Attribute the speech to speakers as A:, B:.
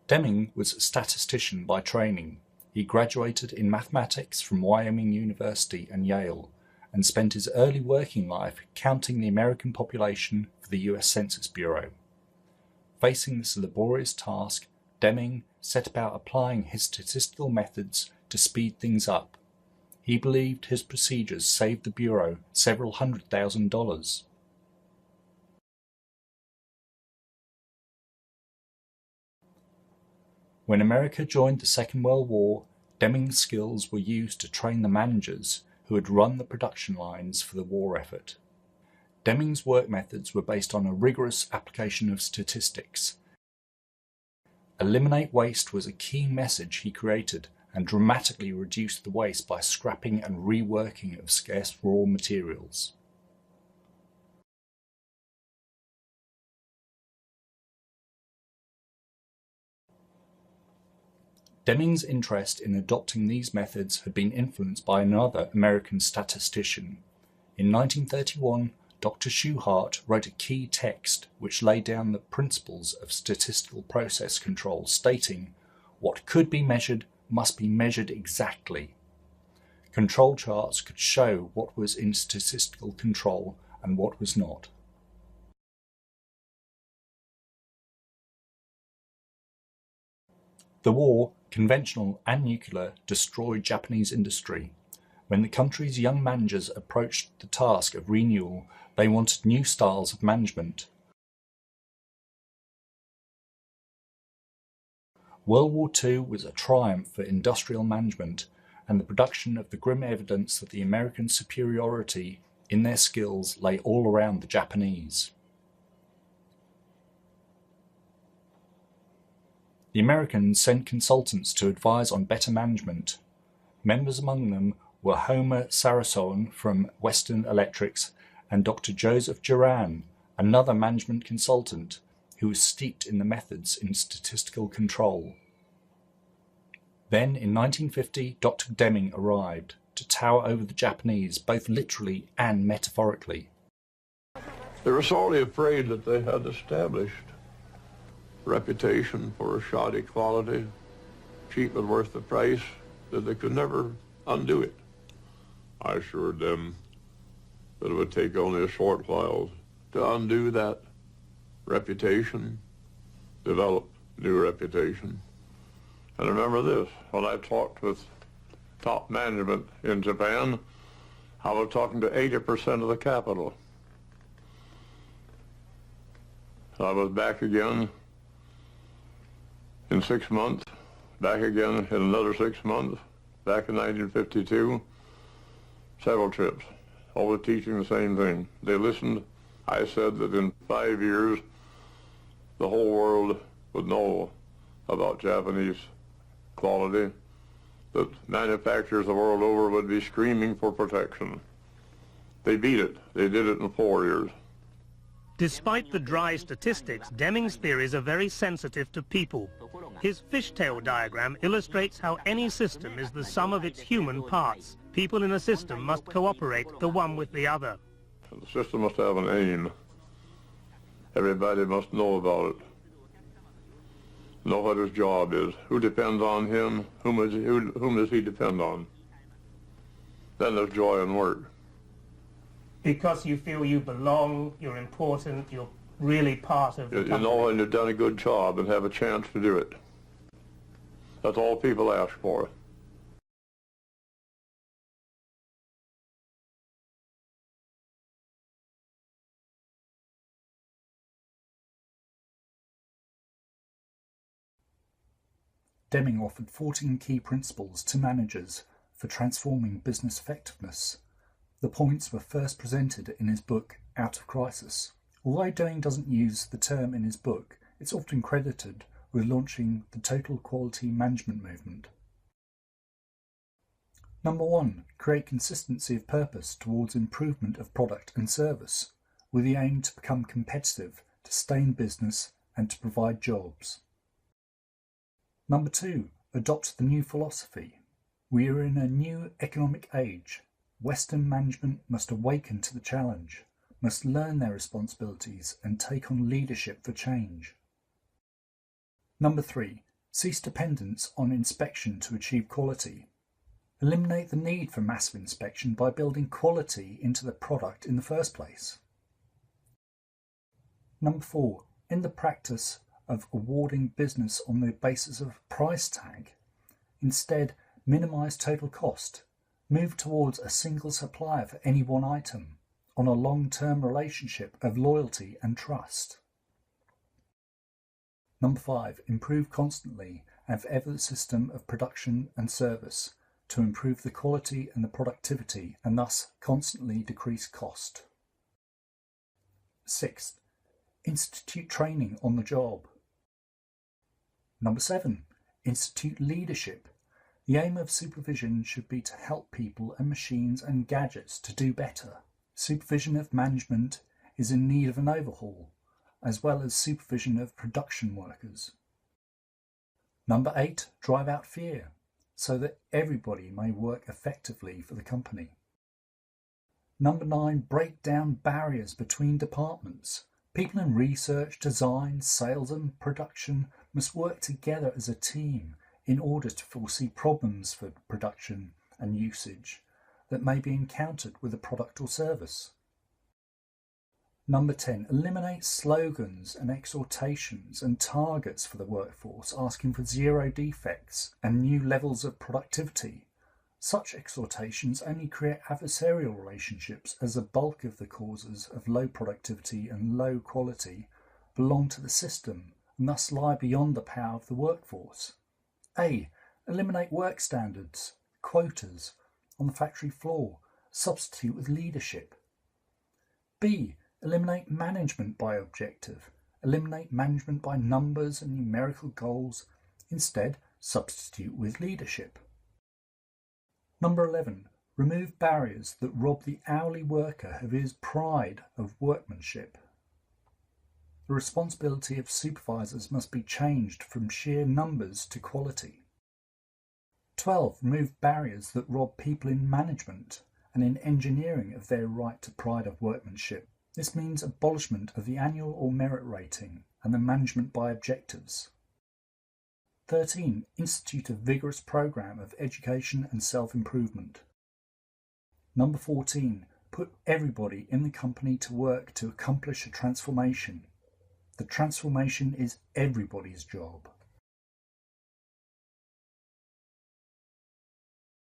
A: Deming was a statistician by training. He graduated in mathematics from Wyoming University and Yale, and spent his early working life counting the American population for the US Census Bureau. Facing this laborious task, Deming set about applying his statistical methods to speed things up. He believed his procedures saved the Bureau several $100,000. When America joined the Second World War, Deming's skills were used to train the managers who had run the production lines for the war effort. Deming's work methods were based on a rigorous application of statistics. Eliminate waste was a key message he created, and dramatically reduced the waste by scrapping and reworking of scarce raw materials. Deming's interest in adopting these methods had been influenced by another American statistician. In 1931, Dr. Shewhart wrote a key text which laid down the principles of statistical process control, stating, "What could be measured must be measured exactly." Control charts could show what was in statistical control and what was not. The war, conventional and nuclear, destroyed Japanese industry. When the country's young managers approached the task of renewal, they wanted new styles of management. World War II was a triumph for industrial management and the production of the grim evidence that the American superiority in their skills lay all around the Japanese. The Americans sent consultants to advise on better management. Members among them were Homer Sarasone from Western Electrics and Dr. Joseph Juran, another management consultant who was steeped in the methods in statistical control. Then, in 1950, Dr. Deming arrived to tower over the Japanese, both literally and metaphorically.
B: They were sorely afraid that they had established a reputation for shoddy quality, cheap and worth the price, that they could never undo it. I assured them that it would take only a short while to undo that reputation, develop new reputation. And remember this, when I talked with top management in Japan, I was talking to 80% of the capital. I was back again in 6 months, back again in another 6 months, back in 1952, several trips, always teaching the same thing. They listened. I said that in 5 years, the whole world would know about Japanese quality, that manufacturers the world over would be screaming for protection. They beat it. They did it in 4 years.
C: Despite the dry statistics, Deming's theories are very sensitive to people. His fishtail diagram illustrates how any system is the sum of its human parts. People in a system must cooperate the one with the other.
B: The system must have an aim. Everybody must know about it. Know what his job is, who depends on him, whom does he depend on. Then there's joy in work.
C: Because you feel you belong, you're important, you're really part of the
B: You know when you've done a good job and have a chance to do it. That's all people ask for.
A: Deming offered 14 key principles to managers for transforming business effectiveness. The points were first presented in his book, Out of Crisis. Although Deming doesn't use the term in his book, it's often credited with launching the total quality management movement. Number 1. Create consistency of purpose towards improvement of product and service, with the aim to become competitive, to stay in business and to provide jobs. Number 2. Adopt the new philosophy. We are in a new economic age. Western management must awaken to the challenge, must learn their responsibilities and take on leadership for change. Number 3. Cease dependence on inspection to achieve quality. Eliminate the need for massive inspection by building quality into the product in the first place. Number 4. In the practice of awarding business on the basis of a price tag, instead minimise total cost. Move towards a single supplier for any one item, on a long-term relationship of loyalty and trust. Number 5. Improve constantly and forever the system of production and service to improve the quality and the productivity and thus constantly decrease cost. 6. Institute training on the job. Number 7. Institute leadership. The aim of supervision should be to help people and machines and gadgets to do better. Supervision of management is in need of an overhaul, as well as supervision of production workers. Number 8. Drive out fear, so that everybody may work effectively for the company. Number 9. Break down barriers between departments. People in research, design, sales and production must work together as a team in order to foresee problems for production and usage that may be encountered with a product or service. Number 10. Eliminate slogans and exhortations and targets for the workforce asking for 0 defects and new levels of productivity. Such exhortations only create adversarial relationships, as the bulk of the causes of low productivity and low quality belong to the system and thus lie beyond the power of the workforce. A. Eliminate work standards, quotas on the factory floor, substitute with leadership. B. Eliminate management by objective, eliminate management by numbers and numerical goals, instead substitute with leadership. Number 11. Remove barriers that rob the hourly worker of his pride of workmanship. The responsibility of supervisors must be changed from sheer numbers to quality. 12. Remove barriers that rob people in management and in engineering of their right to pride of workmanship. This means abolishment of the annual or merit rating and the management by objectives. 13. Institute a vigorous programme of education and self-improvement. Number 14. Put everybody in the company to work to accomplish a transformation. The transformation is everybody's job.